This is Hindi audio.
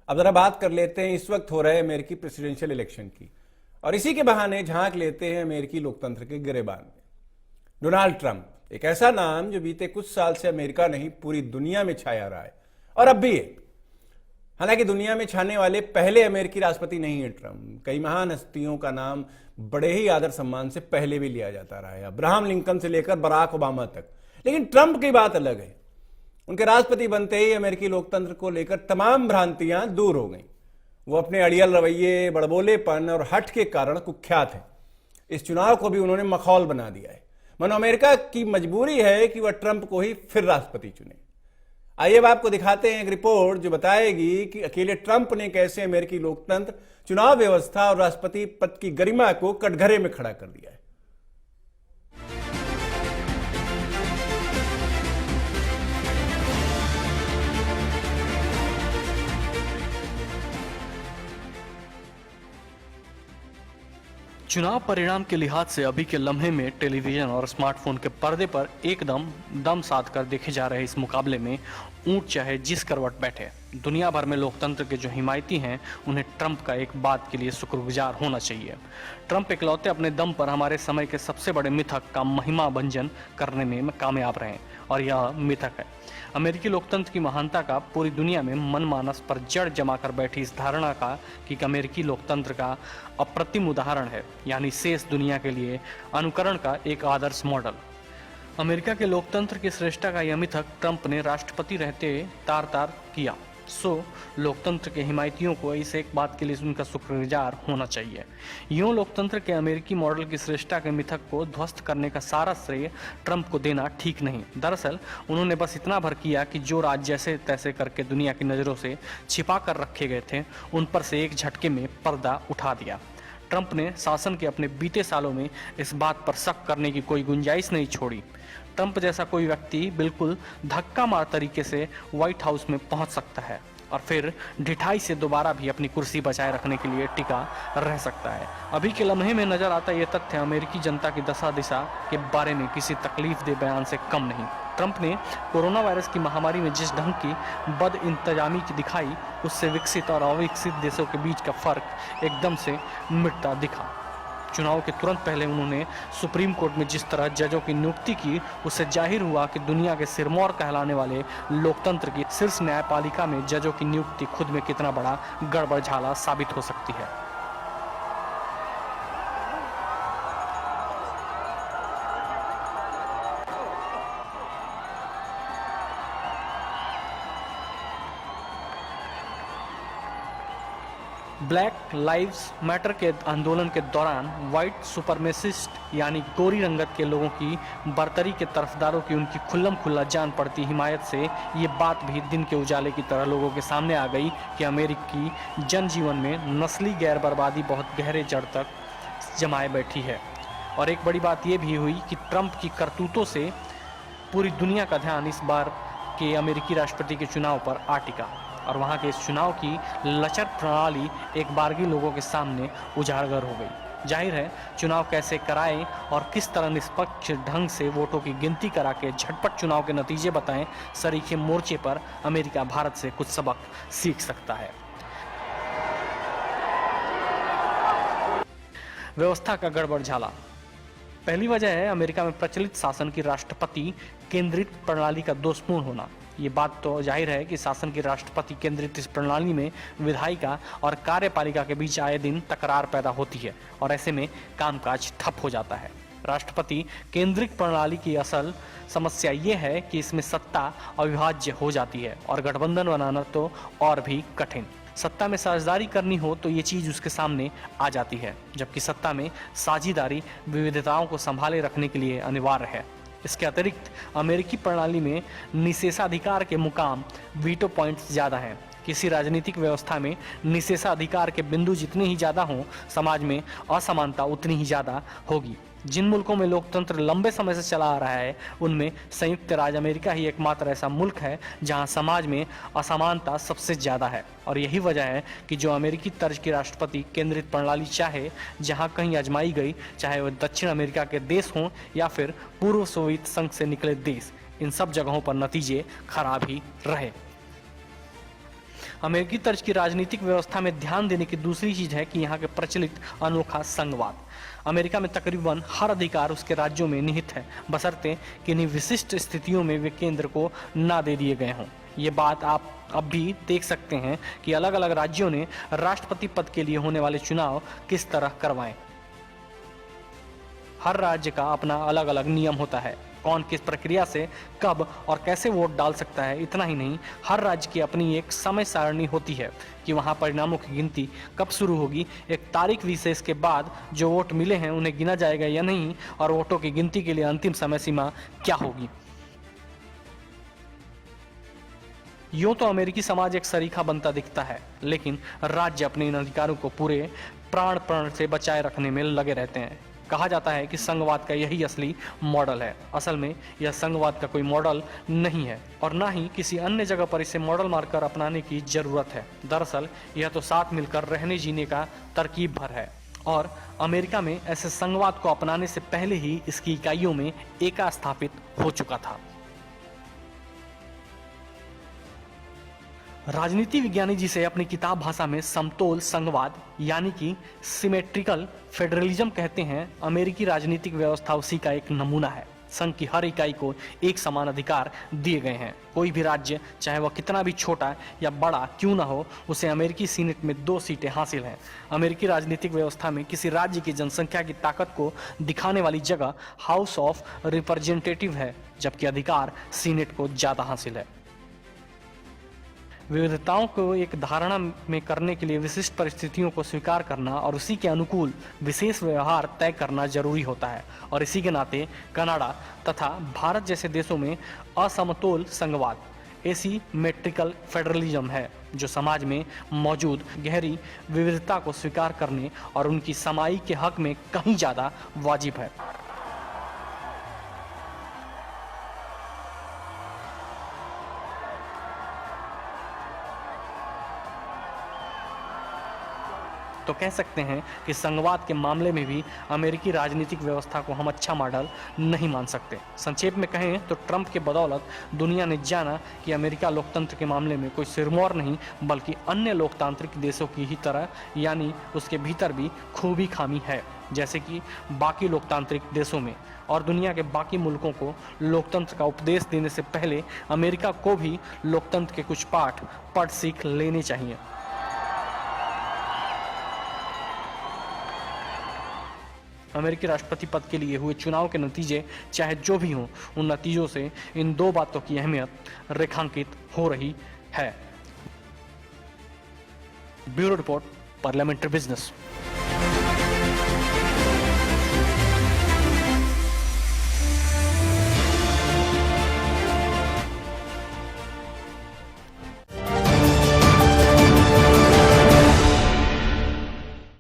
अब जरा बात कर लेते हैं इस वक्त हो रहे अमेरिकी प्रेसिडेंशियल इलेक्शन की, और इसी के बहाने झांक लेते हैं अमेरिकी लोकतंत्र के गिरेबान में। डोनाल्ड ट्रंप, एक ऐसा नाम जो बीते कुछ साल से अमेरिका नहीं पूरी दुनिया में छाया रहा है, और अब भी है। हालांकि दुनिया में छाने वाले पहले अमेरिकी राष्ट्रपति नहीं है ट्रंप। कई महान हस्तियों का नाम बड़े ही आदर सम्मान से पहले भी लिया जाता रहा है, अब्राहम लिंकन से लेकर बराक ओबामा तक। लेकिन ट्रंप की बात अलग है। उनके राष्ट्रपति बनते ही अमेरिकी लोकतंत्र को लेकर तमाम भ्रांतियां दूर हो गईं। वो अपने अड़ियल रवैये, बड़बोलेपन और हठ के कारण कुख्यात हैं। इस चुनाव को भी उन्होंने मखौल बना दिया है। मानो अमेरिका की मजबूरी है कि वह ट्रंप को ही फिर राष्ट्रपति चुने। आइए अब आपको दिखाते हैं एक रिपोर्ट जो बताएगी कि अकेले ट्रंप ने कैसे अमेरिकी लोकतंत्र, चुनाव व्यवस्था और राष्ट्रपति पद की गरिमा को कटघरे में खड़ा कर दिया है। चुनाव परिणाम के लिहाज से अभी के लम्हे में टेलीविजन और स्मार्टफोन के पर्दे पर एकदम दम साध कर देखे जा रहे इस मुकाबले में ऊंट चाहे जिस करवट बैठे, दुनिया भर में लोकतंत्र के जो हिमायती हैं उन्हें ट्रंप का एक बात के लिए शुक्रगुजार होना चाहिए। ट्रंप इकलौते अपने दम पर हमारे समय के सबसे बड़े मिथक का महिमा भंजन करने में कामयाब रहे, और यह मिथक है अमेरिकी लोकतंत्र की महानता का पूरी दुनिया में मनमानस पर जड़ जमा कर बैठी इस धारणा का कि अमेरिकी लोकतंत्र का अप्रतिम उदाहरण है, यानी शेष दुनिया के लिए अनुकरण का एक आदर्श मॉडल। अमेरिका के लोकतंत्र की श्रेष्ठता का यह मिथक ट्रंप ने राष्ट्रपति रहते तार तार किया। लोकतंत्र के हिमायतियों को इस एक बात के लिए उनका शुक्रगुजार होना चाहिए। यूं लोकतंत्र के अमेरिकी मॉडल की श्रेष्ठता के मिथक को ध्वस्त करने का सारा श्रेय ट्रंप को देना ठीक नहीं। दरअसल उन्होंने बस इतना भर किया कि जो राज्य जैसे तैसे करके दुनिया की नज़रों से छिपा कर रखे गए थे उन पर से एक झटके में पर्दा उठा दिया। ट्रंप ने शासन के अपने बीते सालों में इस बात पर शक करने की कोई गुंजाइश नहीं छोड़ी। ट्रंप जैसा कोई व्यक्ति बिल्कुल धक्का मार तरीके से व्हाइट हाउस में पहुंच सकता है और फिर ढिठाई से दोबारा भी अपनी कुर्सी बचाए रखने के लिए टिका रह सकता है। अभी के लम्हे में नजर आता यह तथ्य अमेरिकी जनता की दशा दिशा के बारे में किसी तकलीफदेह बयान से कम नहीं। ट्रंप ने कोरोना वायरस की महामारी में जिस ढंग की बद इंतजामी की दिखाई, उससे विकसित और अविकसित देशों के बीच का फर्क एकदम से मिटता दिखा। चुनाव के तुरंत पहले उन्होंने सुप्रीम कोर्ट में जिस तरह जजों की नियुक्ति की, उससे जाहिर हुआ कि दुनिया के सिरमौर कहलाने वाले लोकतंत्र की शीर्ष न्यायपालिका में जजों की नियुक्ति खुद में कितना बड़ा गड़बड़झाला साबित हो सकती है। ब्लैक लाइव्स मैटर के आंदोलन के दौरान व्हाइट सुपरमेसिस्ट यानी गोरी रंगत के लोगों की बर्तरी के तरफदारों की उनकी खुल्लम खुल्ला जान पड़ती हिमायत से ये बात भी दिन के उजाले की तरह लोगों के सामने आ गई कि अमेरिकी जनजीवन में नस्ली गैर बर्बादी बहुत गहरे जड़ तक जमाए बैठी है। और एक बड़ी बात यह भी हुई कि ट्रंप की करतूतों से पूरी दुनिया का ध्यान इस बार के अमेरिकी राष्ट्रपति के चुनाव पर आ टिका, और वहां के इस चुनाव की लचर प्रणाली एक बारगी लोगों के सामने उजागर हो गई। जाहिर है चुनाव कैसे कराएं और किस तरह निष्पक्ष ढंग से वोटों की गिनती करा के झटपट चुनाव के नतीजे बताएं, सरीखे मोर्चे पर अमेरिका भारत से कुछ सबक सीख सकता है। व्यवस्था का गड़बड़झाला। पहली वजह है अमेरिका में प्रचलित शासन की राष्ट्रपति केंद्रित प्रणाली का दोषपूर्ण होना। ये बात तो जाहिर है कि शासन की राष्ट्रपति केंद्रित इस प्रणाली में विधायिका और कार्यपालिका के बीच आए दिन तकरार पैदा होती है और ऐसे में कामकाज ठप हो जाता है। राष्ट्रपति केंद्रित प्रणाली की असल समस्या ये है कि इसमें सत्ता अविभाज्य हो जाती है और गठबंधन बनाना तो और भी कठिन। सत्ता में साझेदारी करनी हो तो ये चीज़ उसके सामने आ जाती है, जबकि सत्ता में साझेदारी विविधताओं को संभाले रखने के लिए अनिवार्य है। इसके अतिरिक्त अमेरिकी प्रणाली में निषेधाधिकार के मुकाम वीटो पॉइंट्स ज़्यादा हैं। किसी राजनीतिक व्यवस्था में निषेधाधिकार के बिंदु जितने ही ज़्यादा हों, समाज में असमानता उतनी ही ज़्यादा होगी। जिन मुल्कों में लोकतंत्र लंबे समय से चला आ रहा है उनमें संयुक्त राज्य अमेरिका ही एकमात्र ऐसा मुल्क है जहां समाज में असमानता सबसे ज़्यादा है। और यही वजह है कि जो अमेरिकी तर्ज की राष्ट्रपति केंद्रित प्रणाली चाहे जहां कहीं आजमाई गई, चाहे वह दक्षिण अमेरिका के देश हों या फिर पूर्व सोवियत संघ से निकले देश, इन सब जगहों पर नतीजे खराब ही रहे। अमेरिकी तर्ज की राजनीतिक व्यवस्था में ध्यान देने की दूसरी चीज है कि यहाँ के प्रचलित अनोखा संघवाद। अमेरिका में तकरीबन हर अधिकार उसके राज्यों में निहित है, बशर्ते किन्हीं विशिष्ट स्थितियों में वे केंद्र को ना दे दिए गए हों। ये बात आप अब भी देख सकते हैं कि अलग अलग राज्यों ने राष्ट्रपति पद के लिए होने वाले चुनाव किस तरह करवाएं। हर राज्य का अपना अलग अलग नियम होता है, कौन किस प्रक्रिया से कब और कैसे वोट डाल सकता है। इतना ही नहीं, हर राज्य की अपनी एक समय सारणी होती है कि वहां परिणामों की गिनती कब शुरू होगी, एक तारीख विशेष के बाद जो वोट मिले हैं उन्हें गिना जाएगा या नहीं, और वोटों की गिनती के लिए अंतिम समय सीमा क्या होगी। यूं तो अमेरिकी समाज एक सरीखा बनता दिखता है, लेकिन राज्य अपने इन अधिकारों को पूरे प्राण से बचाए रखने में लगे रहते हैं। कहा जाता है कि संघवाद का यही असली मॉडल है। असल में यह संघवाद का कोई मॉडल नहीं है और ना ही किसी अन्य जगह पर इसे मॉडल मानकर अपनाने की जरूरत है। दरअसल यह तो साथ मिलकर रहने जीने का तरकीब भर है, और अमेरिका में ऐसे संघवाद को अपनाने से पहले ही इसकी इकाइयों में एका स्थापित हो चुका था। राजनीति विज्ञानी जिसे अपनी किताब भाषा में समतोल संघवाद यानी कि सिमेट्रिकल फेडरलिज्म कहते हैं, अमेरिकी राजनीतिक व्यवस्था उसी का एक नमूना है। संघ की हर इकाई को एक समान अधिकार दिए गए हैं। कोई भी राज्य, चाहे वह कितना भी छोटा या बड़ा क्यों ना हो, उसे अमेरिकी सीनेट में 2 सीटें हासिल हैं। अमेरिकी राजनीतिक व्यवस्था में किसी राज्य की जनसंख्या की ताकत को दिखाने वाली जगह हाउस ऑफ रिप्रेजेंटेटिव है, जबकि अधिकार सीनेट को ज्यादा हासिल है। विविधताओं को एक धारणा में करने के लिए विशिष्ट परिस्थितियों को स्वीकार करना और उसी के अनुकूल विशेष व्यवहार तय करना जरूरी होता है, और इसी के नाते कनाडा तथा भारत जैसे देशों में असमतोल संघवाद एसिमेट्रिकल फेडरलिज्म है, जो समाज में मौजूद गहरी विविधता को स्वीकार करने और उनकी समाई के हक में कहीं ज्यादा वाजिब है। तो कह सकते हैं कि संघवाद के मामले में भी अमेरिकी राजनीतिक व्यवस्था को हम अच्छा मॉडल नहीं मान सकते। संक्षेप में कहें तो ट्रंप के बदौलत दुनिया ने जाना कि अमेरिका लोकतंत्र के मामले में कोई सिरमौर नहीं, बल्कि अन्य लोकतांत्रिक देशों की ही तरह, यानी उसके भीतर भी खूबी खामी है, जैसे कि बाकी लोकतांत्रिक देशों में। और दुनिया के बाकी मुल्कों को लोकतंत्र का उपदेश देने से पहले अमेरिका को भी लोकतंत्र के कुछ पाठ पढ़ सीख लेने चाहिए। अमेरिकी राष्ट्रपति पद के लिए हुए चुनाव के नतीजे चाहे जो भी हों, उन नतीजों से इन 2 बातों की अहमियत रेखांकित हो रही है। Bureau report, parliamentary business.